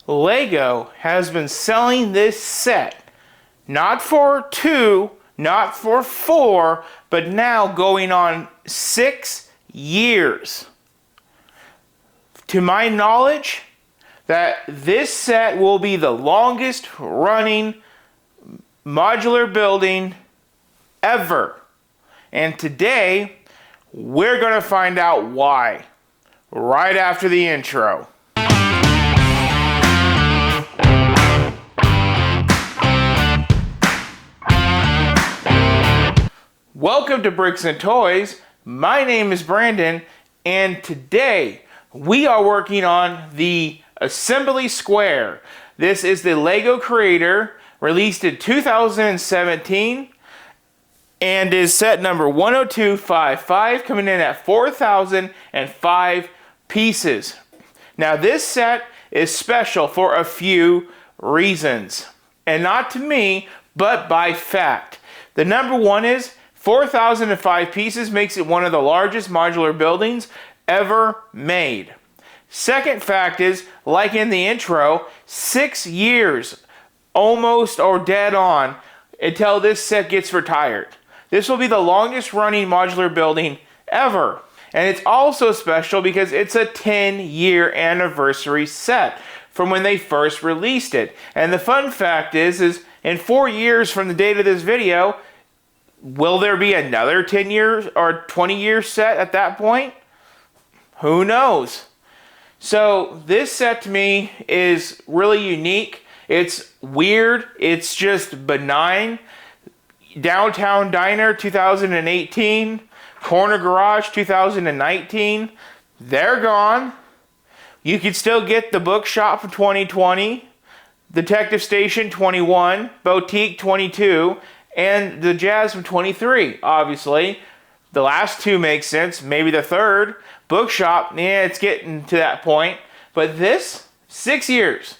Lego has been selling this set, not for 2, not for 4, but now going on 6 years. To my knowledge, that this set will be the longest running modular building ever. And today, we're going to find out why, right after the intro. Welcome to Bricks and Toys. My name is Brandon, and today we are working on the Assembly Square. This is the Lego Creator, released in 2017, and is set number 10255, coming in at 4,005 pieces. Now this set is special for a few reasons, and not to me, but by fact. The number one is 4,005 pieces makes it one of the largest modular buildings ever made. Second fact is, like in the intro, 6 years, almost or dead on, until this set gets retired. This will be the longest running modular building ever. And it's also special because it's a 10-year anniversary set from when they first released it. And the fun fact is in 4 years from the date of this video, will there be another 10 years or 20-year set at that point? Who knows? So this set to me is really unique. It's weird. It's just benign. Downtown Diner 2018. Corner Garage 2019. They're gone. You can still get the Bookshop from 2020. Detective Station 21. Boutique 22. And the Jazz from 23, obviously. The last two make sense. Maybe the third. Bookshop, yeah, it's getting to that point. But this, 6 years.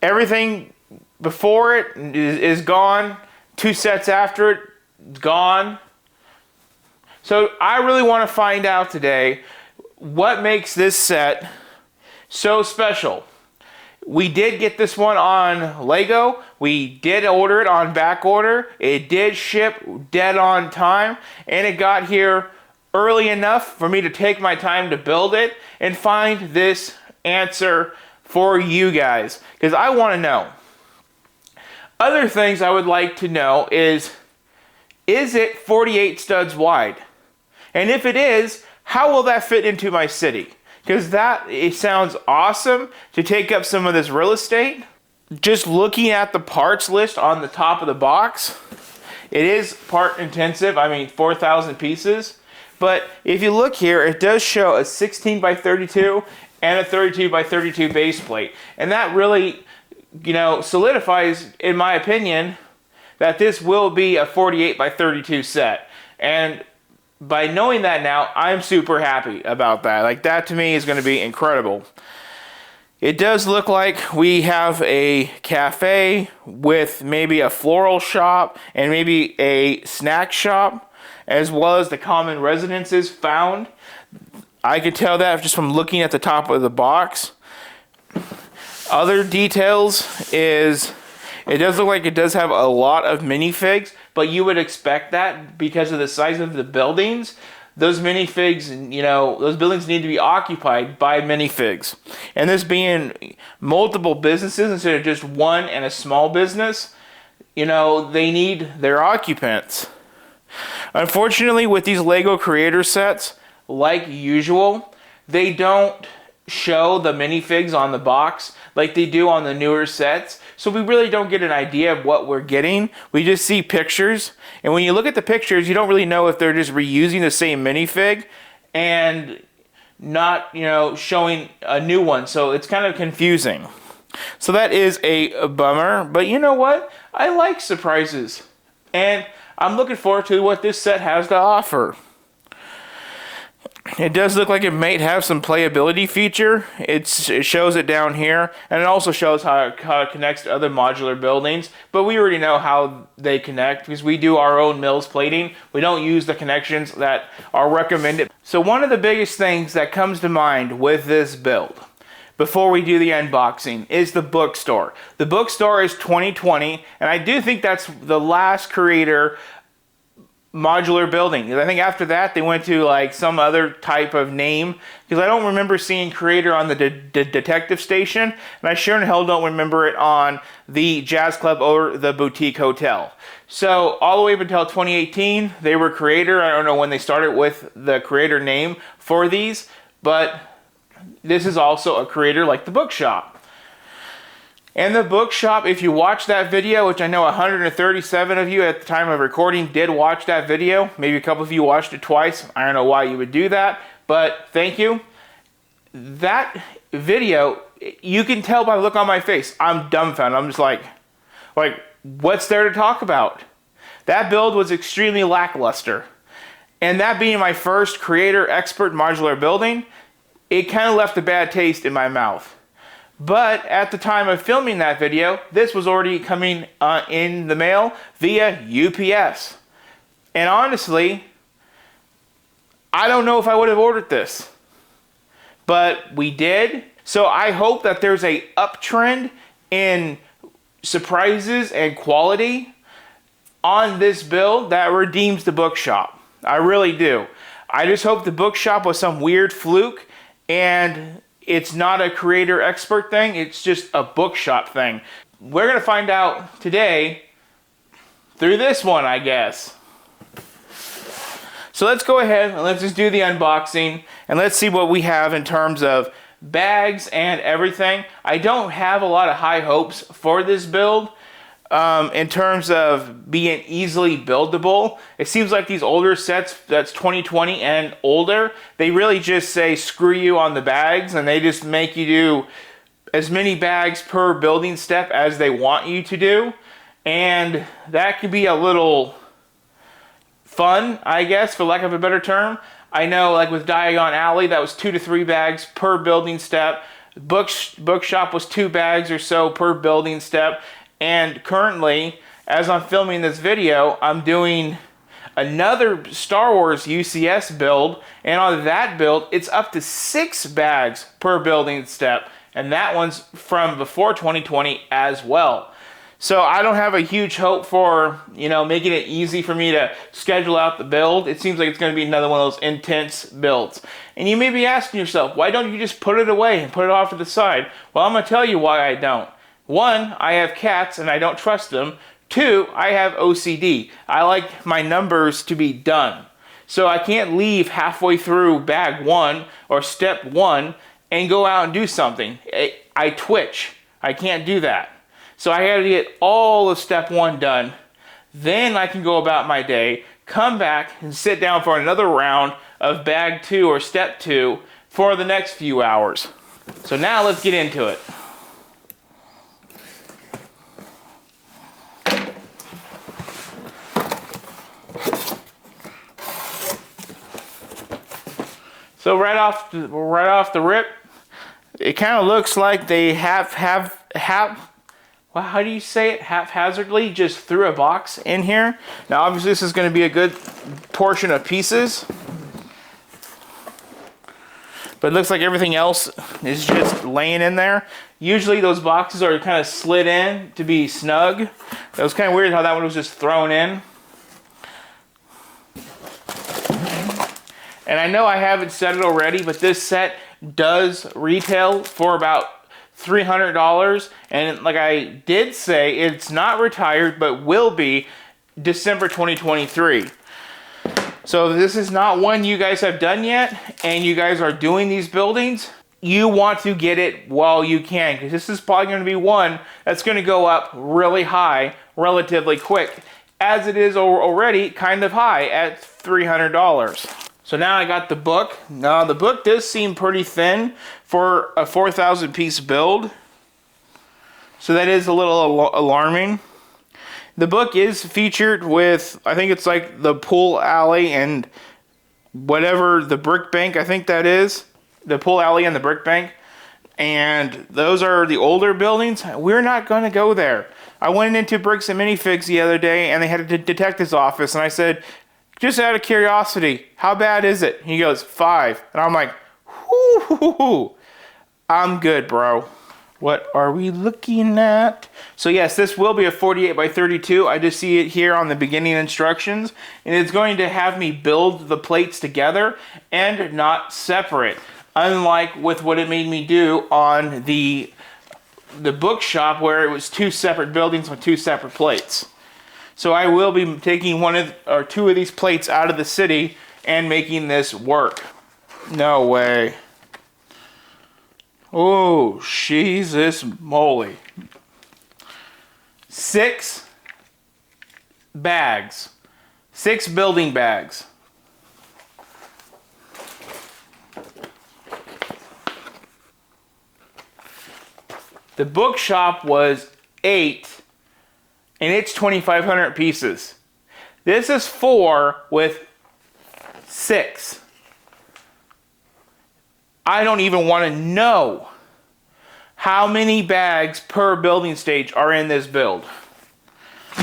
Everything before it is gone. 2 sets after it, gone. So I really want to find out today what makes this set so special. We did get this one on Lego. We did order it on back order. It did ship dead on time. And it got here early enough for me to take my time to build it and find this answer for you guys. Because I want to know. Other things I would like to know is it 48 studs wide? And if it is, how will that fit into my city? Because it sounds awesome to take up some of this real estate. Just looking at the parts list on the top of the box, it is part intensive. I mean, 4,000 pieces. But if you look here, it does show a 16 by 32 and a 32 by 32 base plate. And that really, solidifies, in my opinion, that this will be a 48 by 32 set. And by knowing that now, I'm super happy about that. Like, that to me is going to be incredible. It does look like we have a cafe with maybe a floral shop and maybe a snack shop, as well as the common residences found. I could tell that just from looking at the top of the box. Other details is it does look like it does have a lot of minifigs, but you would expect that because of the size of the buildings. Those minifigs, those buildings need to be occupied by minifigs. And this being multiple businesses instead of just one and a small business, they need their occupants. Unfortunately, with these Lego Creator sets, like usual, they don't show the minifigs on the box like they do on the newer sets. So we really don't get an idea of what we're getting. We just see pictures. And when you look at the pictures, you don't really know if they're just reusing the same minifig and not, showing a new one. So it's kind of confusing. So that is a bummer. But you know what? I like surprises. And I'm looking forward to what this set has to offer. It does look like it might have some playability feature. It shows it down here, and it also shows how it connects to other modular buildings. But we already know how they connect because we do our own mills plating. We don't use the connections that are recommended. So one of the biggest things that comes to mind with this build, before we do the unboxing is the bookstore. The bookstore is 2020, and I do think that's the last creator modular building. I think after that they went to like some other type of name, because I don't remember seeing creator on the detective station, and I sure in hell don't remember it on the jazz club or the boutique hotel. So all the way up until 2018 they were creator. I don't know when they started with the creator name for these, but this is also a creator like the bookshop. And the bookshop, if you watch that video, which I know 137 of you at the time of recording did watch that video. Maybe a couple of you watched it twice. I don't know why you would do that, but thank you. That video, you can tell by the look on my face, I'm dumbfounded. I'm just like, what's there to talk about? That build was extremely lackluster. And that being my first creator expert modular building, it kind of left a bad taste in my mouth. But at the time of filming that video, this was already coming in the mail via UPS. And honestly, I don't know if I would have ordered this. But we did. So I hope that there's a uptrend in surprises and quality on this build that redeems the bookshop. I really do. I just hope the bookshop was some weird fluke and it's not a creator expert thing, it's just a bookshop thing. We're gonna find out today through this one, I guess. So let's go ahead and let's just do the unboxing and let's see what we have in terms of bags and everything. I don't have a lot of high hopes for this build in terms of being easily buildable. It seems like these older sets that's 2020 and older, they really just say screw you on the bags and they just make you do as many bags per building step as they want you to do. And that could be a little fun, I guess, for lack of a better term. I know like with Diagon Alley, that was 2 to 3 bags per building step. Bookshop was 2 bags or so per building step. And currently, as I'm filming this video, I'm doing another Star Wars UCS build, and on that build, it's up to 6 bags per building step, and that one's from before 2020 as well. So I don't have a huge hope for, making it easy for me to schedule out the build. It seems like it's going to be another one of those intense builds. And you may be asking yourself, why don't you just put it away and put it off to the side? Well, I'm going to tell you why I don't. 1, I have cats and I don't trust them. 2, I have OCD. I like my numbers to be done. So I can't leave halfway through bag 1 or step 1 and go out and do something. I twitch. I can't do that. So I have to get all of step 1 done. Then I can go about my day, come back and sit down for another round of bag 2 or step 2 for the next few hours. So now let's get into it. So right off the rip, it kind of looks like they well, how do you say it? Haphazardly just threw a box in here. Now obviously this is going to be a good portion of pieces, but it looks like everything else is just laying in there. Usually those boxes are kind of slid in to be snug. That was kind of weird how that one was just thrown in. And I know I haven't said it already, but this set does retail for about $300. And like I did say, it's not retired, but will be December 2023. So if this is not one you guys have done yet, and you guys are doing these buildings, you want to get it while you can, because this is probably going to be one that's going to go up really high relatively quick, as it is already kind of high at $300. So now I got the book. Now the book does seem pretty thin for a 4,000 piece build. So that is a little alarming. The book is featured with, I think it's like the pool alley and whatever, the brick bank, I think that is. The pool alley and the brick bank. And those are the older buildings. We're not going to go there. I went into Bricks and Minifigs the other day and they had a detective's office and I said, just out of curiosity, how bad is it? He goes, 5. And I'm like, whoo. I'm good, bro. What are we looking at? So yes, this will be a 48 by 32. I just see it here on the beginning instructions, and it's going to have me build the plates together and not separate, unlike with what it made me do on the bookshop where it was 2 separate buildings with 2 separate plates. So I will be taking 1 or 2 of these plates out of the city and making this work. No way. Oh, Jesus moly. 6 bags. 6 building bags. The bookshop was 8, and it's 2,500 pieces. This is 4 with 6. I don't even want to know how many bags per building stage are in this build.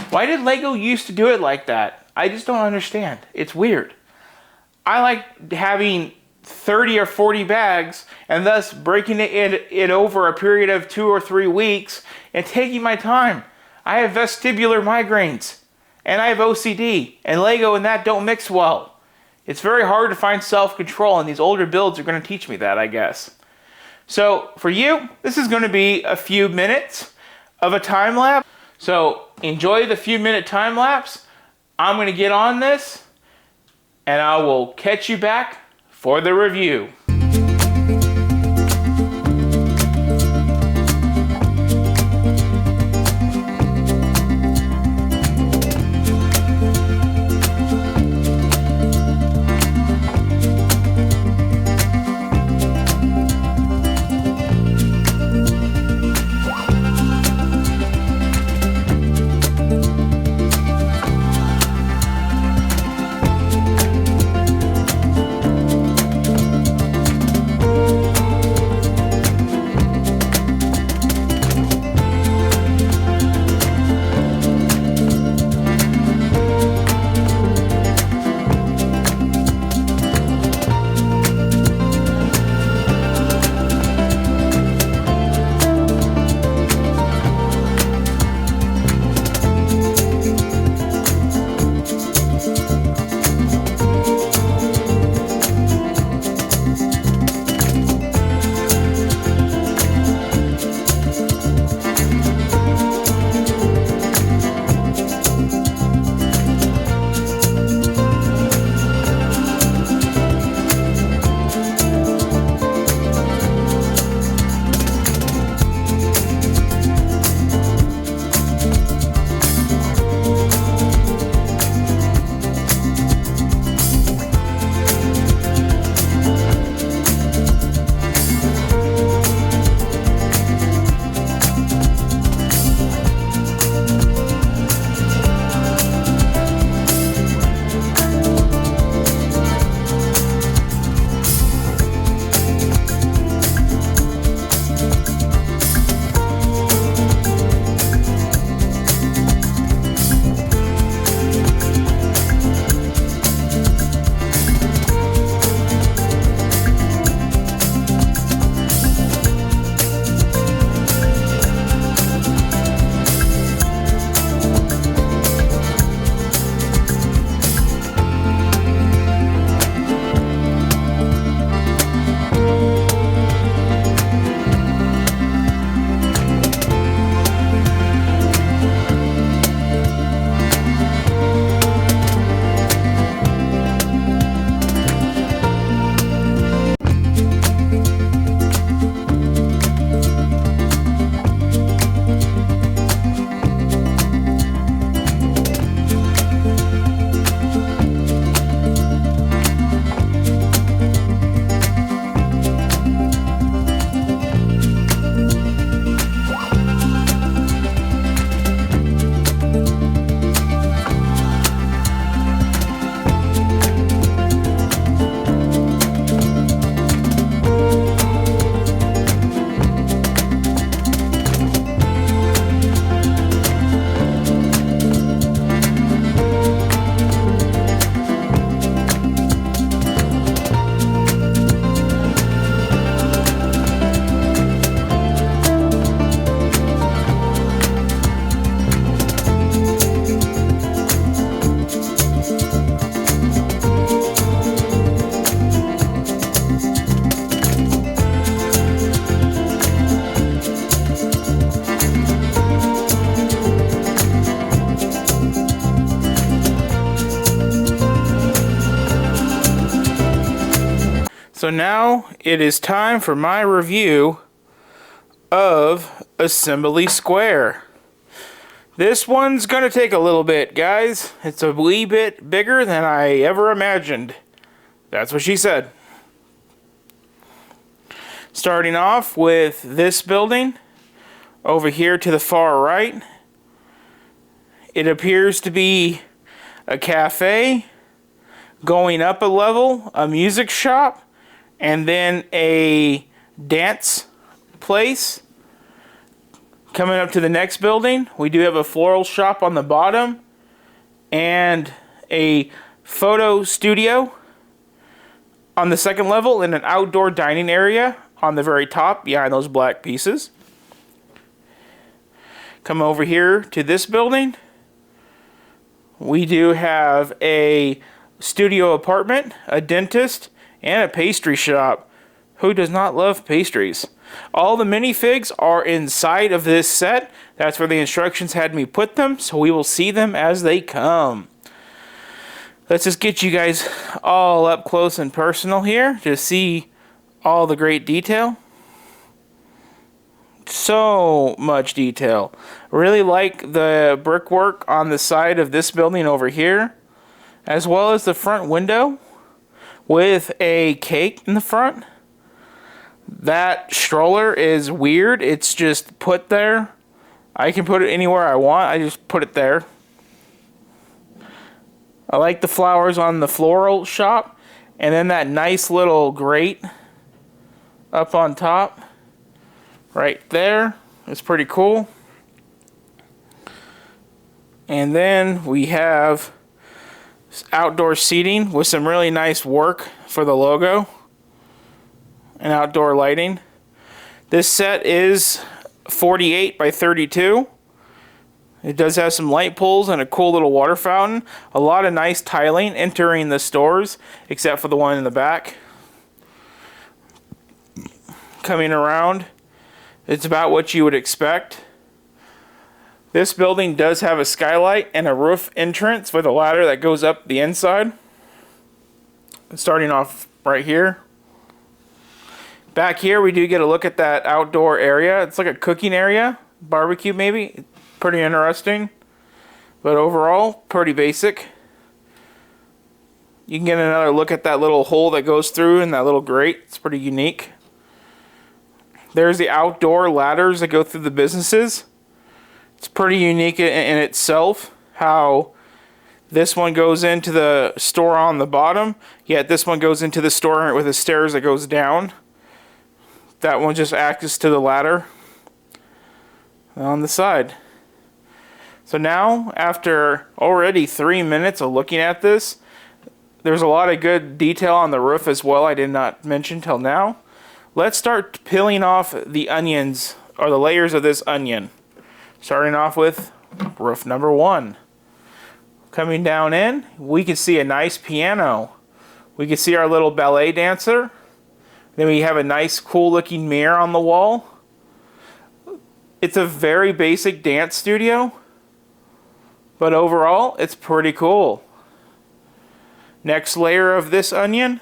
Why did Lego used to do it like that? I just don't understand. It's weird. I like having 30 or 40 bags and thus breaking it over a period of 2 or 3 weeks and taking my time. I have vestibular migraines and I have OCD, and Lego and that don't mix well. It's very hard to find self-control, and these older builds are going to teach me that, I guess. So for you, this is going to be a few minutes of a time lapse. So enjoy the few minute time lapse. I'm going to get on this, and I will catch you back for the review. So now it is time for my review of Assembly Square. This one's gonna take a little bit, guys. It's a wee bit bigger than I ever imagined. That's what she said. Starting off with this building, over here to the far right, it appears to be a cafe, going up a level, a music shop, and then a dance place. Coming up to the next building, we do have a floral shop on the bottom and a photo studio on the second level and an outdoor dining area on the very top behind those black pieces. Come over here to this building. We do have a studio apartment, a dentist, and a pastry shop. Who does not love pastries? All the minifigs are inside of this set. That's where the instructions had me put them, so we will see them as they come. Let's just get you guys all up close and personal here to see all the great detail. So much detail. Really like the brickwork on the side of this building over here, as well as the front window with a cake in the front. That stroller is weird. It's just put there. I can put it anywhere I want. I just put it there. I like the flowers on the floral shop, and then that nice little grate up on top right there. It's pretty cool. And then we have outdoor seating with some really nice work for the logo and outdoor lighting. This set is 48 by 32. It does have some light poles and a cool little water fountain. A lot of nice tiling entering the stores, except for the one in the back. Coming around, it's about what you would expect. This building does have a skylight and a roof entrance with a ladder that goes up the inside. Starting off right here. Back here we do get a look at that outdoor area. It's like a cooking area, barbecue maybe. Pretty interesting. But overall, pretty basic. You can get another look at that little hole that goes through in that little grate. It's pretty unique. There's the outdoor ladders that go through the businesses. It's pretty unique in itself how this one goes into the store on the bottom, yet this one goes into the store with the stairs that goes down. That one just acts to the ladder on the side. So now, after already 3 minutes of looking at this, there's a lot of good detail on the roof as well I did not mention till now. Let's start peeling off the onions, or the layers of this onion. Starting off with roof number 1. Coming down in, we can see a nice piano. We can see our little ballet dancer. Then we have a nice cool looking mirror on the wall. It's a very basic dance studio, but overall it's pretty cool. Next layer of this onion.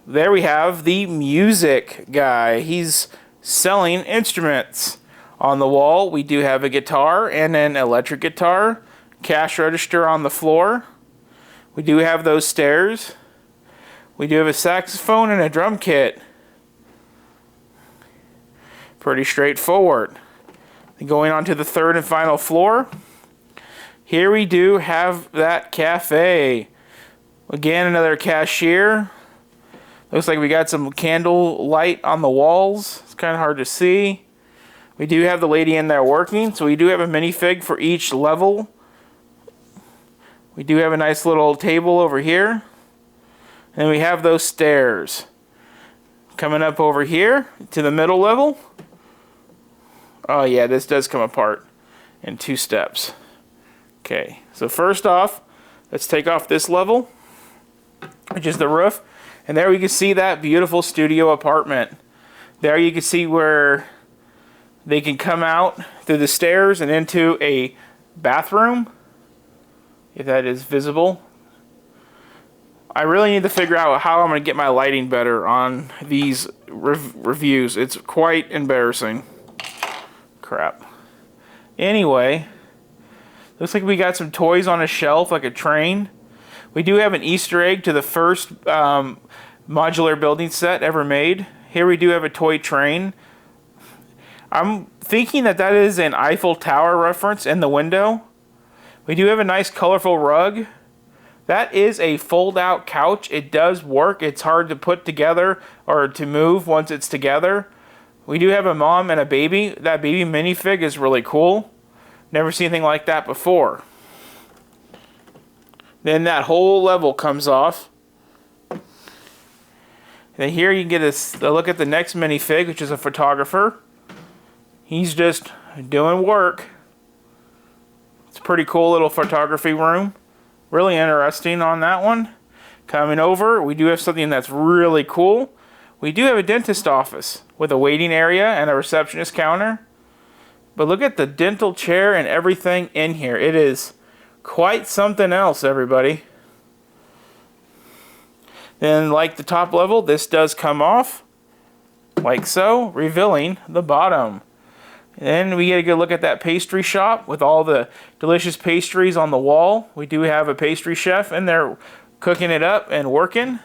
There we have the music guy. He's selling instruments. On the wall we do have a guitar and an electric guitar, cash register on the floor. We do have those stairs. We do have a saxophone and a drum kit. Pretty straightforward. Going on to the third and final floor. Here we do have that cafe. Again, another cashier. Looks like we got some candle light on the walls. It's kind of hard to see. We do have the lady in there working, so we do have a minifig for each level. We do have a nice little table over here. And we have those stairs. Coming up over here to the middle level. Oh yeah, this does come apart in 2 steps. Okay, so first off, let's take off this level, which is the roof. And there we can see that beautiful studio apartment. There you can see where they can come out through the stairs and into a bathroom, if that is visible. I really need to figure out how I'm going to get my lighting better on these reviews. It's quite embarrassing. Crap. Anyway, looks like we got some toys on a shelf, like a train. We do have an Easter egg to the first modular building set ever made. Here we do have a toy train. I'm thinking that that is an Eiffel Tower reference in the window. We do have a nice colorful rug. That is a fold-out couch. It does work. It's hard to put together or to move once it's together. We do have a mom and a baby. That baby minifig is really cool. Never seen anything like that before. Then that whole level comes off. And here you get a look at the next minifig, which is a photographer. He's just doing work. It's a pretty cool little photography room. Really interesting on that one. Coming over, we do have something that's really cool. We do have a dentist office with a waiting area and a receptionist counter. But look at the dental chair and everything in here. It is quite something else, everybody. Then, like the top level, this does come off, like so, revealing the bottom. Then we get a good look at that pastry shop with all the delicious pastries on the wall. We do have a pastry chef in there cooking it up and working.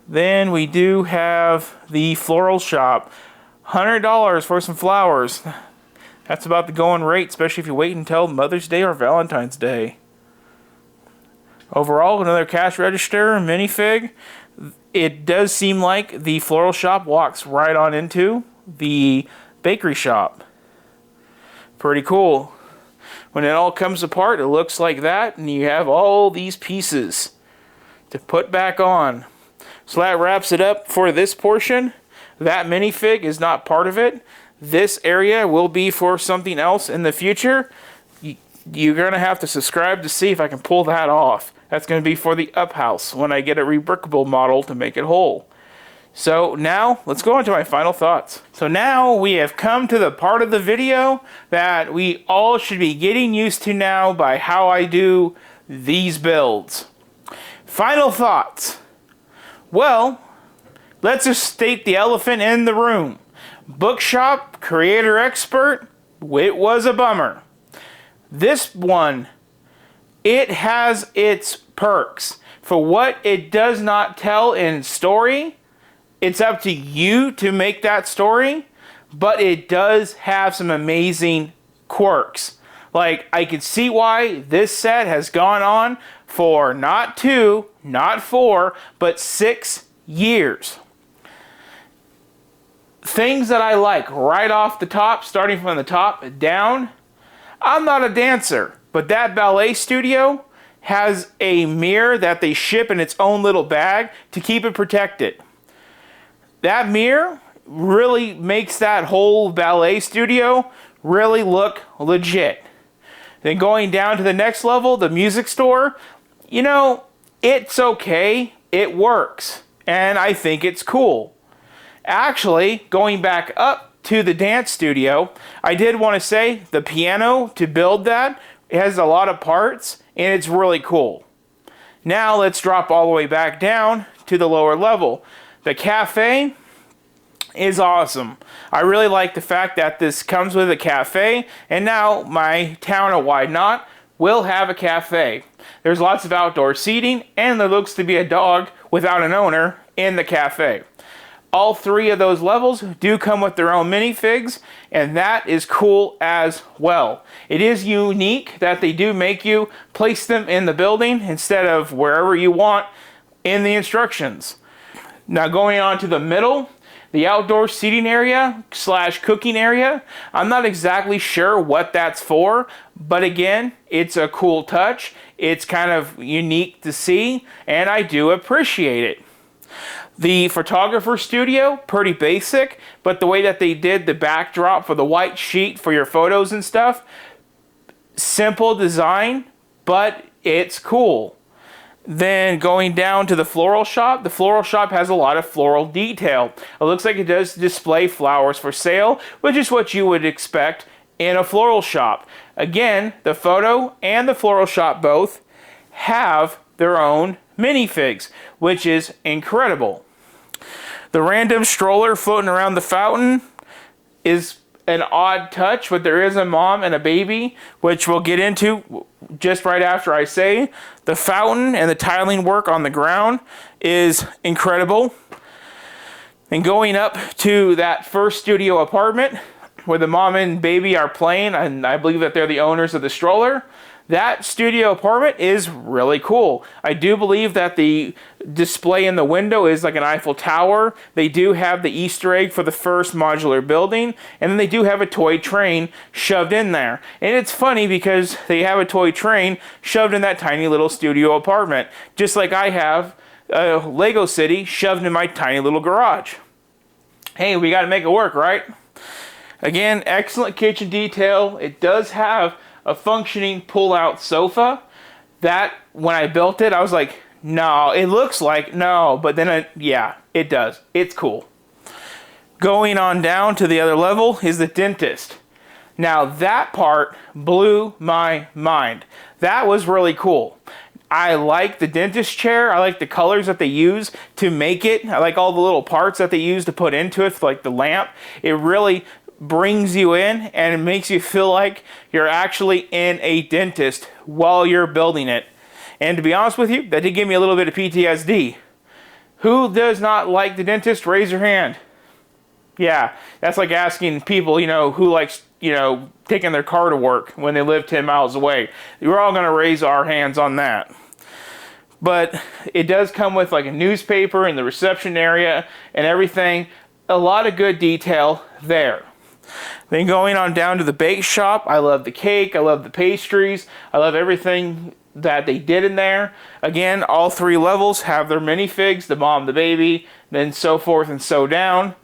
Then we do have the floral shop. $100 for some flowers. That's about the going rate, especially if you wait until Mother's Day or Valentine's Day. Overall, another cash register minifig. It does seem like the floral shop walks right on into the bakery shop. Pretty cool. When it all comes apart, it looks like that, and you have all these pieces to put back on. So that wraps it up for this portion. That minifig is not part of it. This area will be for something else in the future. You're going to have to subscribe to see if I can pull that off. That's going to be for the up house when I get a rebrickable model to make it whole. So now, let's go on to my final thoughts. So now we have come to the part of the video that we all should be getting used to now by how I do these builds. Final thoughts. Well, let's just state the elephant in the room. Bookshop Creator Expert, it was a bummer. This one, it has its perks. For what it does not tell in story, it's up to you to make that story, but it does have some amazing quirks. Like, I can see why this set has gone on for not 2, not 4, but 6 years. Things that I like right off the top, starting from the top down. I'm not a dancer, but that ballet studio has a mirror that they ship in its own little bag to keep it protected. That mirror really makes that whole ballet studio really look legit. Then going down to the next level, the music store, you know, it's okay. It works. And I think it's cool. Actually, going back up to the dance studio, I did want to say the piano to build that, it has a lot of parts and it's really cool. Now let's drop all the way back down to the lower level. The cafe is awesome. I really like the fact that this comes with a cafe, and now my town of Why Not will have a cafe. There's lots of outdoor seating, and there looks to be a dog without an owner in the cafe. All 3 of those levels do come with their own minifigs, and that is cool as well. It is unique that they do make you place them in the building instead of wherever you want in the instructions. Now going on to the middle, the outdoor seating area / cooking area, I'm not exactly sure what that's for, but again, it's a cool touch. It's kind of unique to see, and I do appreciate it. The photographer studio, pretty basic, but the way that they did the backdrop for the white sheet for your photos and stuff, simple design, but it's cool. Then going down to the floral shop has a lot of floral detail. It looks like it does display flowers for sale, which is what you would expect in a floral shop. Again, the photo and the floral shop both have their own minifigs, which is incredible. The random stroller floating around the fountain is an odd touch, but there is a mom and a baby, which we'll get into just right after I say. The fountain and the tiling work on the ground is incredible. And going up to that first studio apartment where the mom and baby are playing, and I believe that they're the owners of the stroller, that studio apartment is really cool. I do believe that the display in the window is like an Eiffel Tower. They do have the Easter egg for the first modular building, and then they do have a toy train shoved in there. And it's funny because they have a toy train shoved in that tiny little studio apartment, just like I have a Lego City shoved in my tiny little garage. Hey, we got to make it work, right? Again, excellent kitchen detail. It does have a functioning pull-out sofa. That, when I built it, I was like, no, it looks like, no. But then, yeah, it does. It's cool. Going on down to the other level is the dentist. Now, that part blew my mind. That was really cool. I like the dentist chair. I like the colors that they use to make it. I like all the little parts that they use to put into it, like the lamp. It really brings you in and it makes you feel like you're actually in a dentist while you're building it. And to be honest with you, that did give me a little bit of PTSD. Who does not like the dentist? Raise your hand. Yeah, that's like asking people, who likes, taking their car to work when they live 10 miles away. We're all going to raise our hands on that. But it does come with like a newspaper in the reception area and everything. A lot of good detail there. Then going on down to the bake shop, I love the cake, I love the pastries, I love everything that they did in there. Again, all three levels have their minifigs, the mom, the baby, then so forth and so down.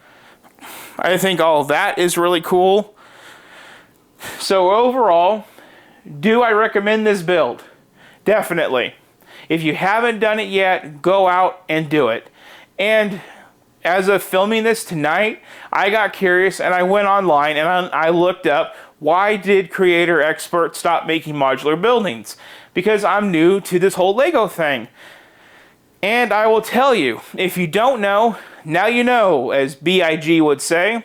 I think all of that is really cool. So overall, do I recommend this build? Definitely. If you haven't done it yet, go out and do it. And as of filming this tonight, I got curious and I went online and I looked up, why did Creator Expert stop making modular buildings? Because I'm new to this whole Lego thing. And I will tell you, if you don't know, now you know, as B.I.G. would say.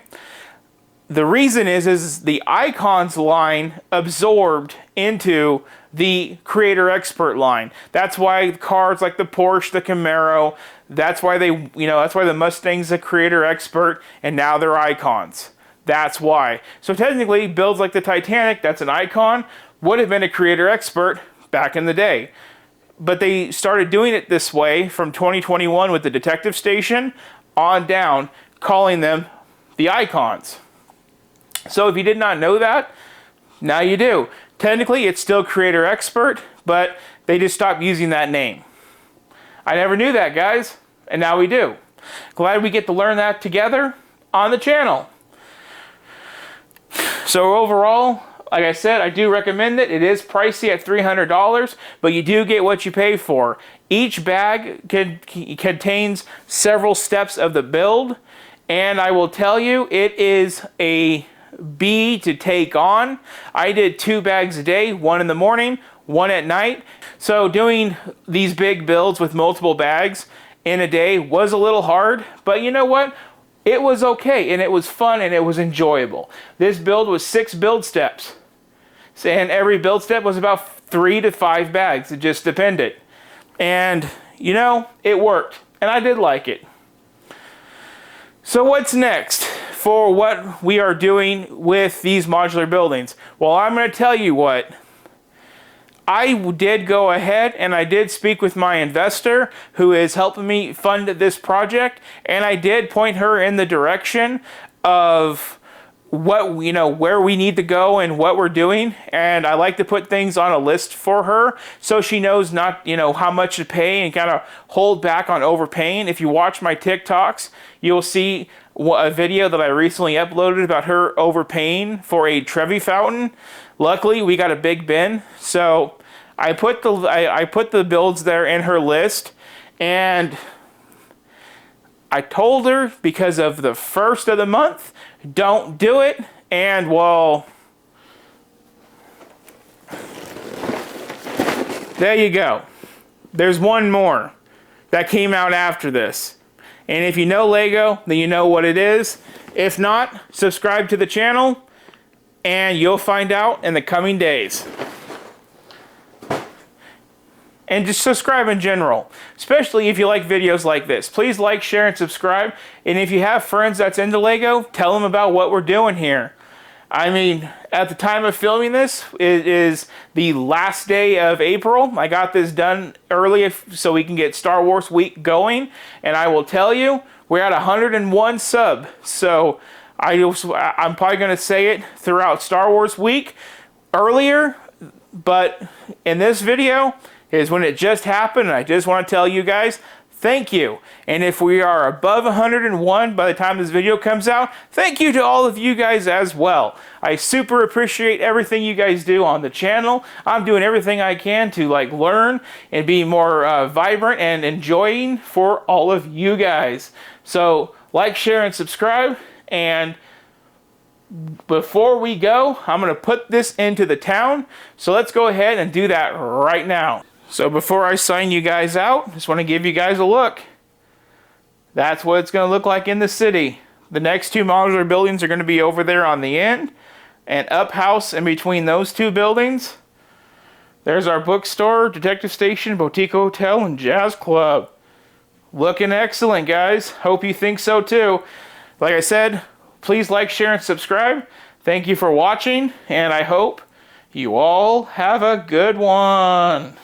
The reason is the Icons line absorbed into the Creator Expert line. That's why cars like the Porsche, the Camaro, that's why that's why the Mustang's a Creator Expert, and now they're Icons. That's why. So technically, builds like the Titanic, that's an Icon, would have been a Creator Expert back in the day. But they started doing it this way from 2021 with the Detective Station on down, calling them the Icons. So if you did not know that, now you do. Technically, it's still Creator Expert, but they just stopped using that name. I never knew that, guys, and now we do. Glad we get to learn that together on the channel. So overall, like I said, I do recommend it. It is pricey at $300, but you do get what you pay for. Each bag contains several steps of the build, and I will tell you, it is a B to take on. I did 2 bags a day, 1 in the morning, 1 at night. So doing these big builds with multiple bags in a day was a little hard, but you know what? It was okay, and it was fun, and it was enjoyable. This build was 6 build steps, and every build step was about 3 to 5 bags. It just depended. And, it worked, and I did like it. So what's next for what we are doing with these modular buildings? Well, I'm going to tell you what. I did go ahead and I did speak with my investor who is helping me fund this project, and I did point her in the direction of what, where we need to go and what we're doing. And I like to put things on a list for her so she knows not, how much to pay and kind of hold back on overpaying. If you watch my TikToks, you'll see a video that I recently uploaded about her overpaying for a Trevi fountain. Luckily, we got a big bin, so I put the builds there in her list, and I told her because of the first of the month, don't do it, and well, there you go. There's one more. that came out after this. And if you know Lego, then you know what it is. If not, subscribe to the channel and you'll find out in the coming days. And just subscribe in general, especially if you like videos like this. Please like, share, and subscribe. And if you have friends that's into Lego, tell them about what we're doing here. I mean, at the time of filming this, it is the last day of April. I got this done early so we can get Star Wars Week going. And I will tell you, we're at 101 sub. So I'm probably going to say it throughout Star Wars Week earlier. But in this video is when it just happened. And I just want to tell you guys, thank you. And if we are above 101 by the time this video comes out, thank you to all of you guys as well. I super appreciate everything you guys do on the channel. I'm doing everything I can to learn and be more vibrant and enjoying for all of you guys. So like, share, and subscribe. And before we go, I'm going to put this into the town. So let's go ahead and do that right now. So before I sign you guys out, just want to give you guys a look. That's what it's going to look like in the city. The next two modular buildings are going to be over there on the end. And up house in between those two buildings. There's our bookstore, detective station, boutique hotel, and jazz club. Looking excellent, guys. Hope you think so too. Like I said, please like, share, and subscribe. Thank you for watching, and I hope you all have a good one.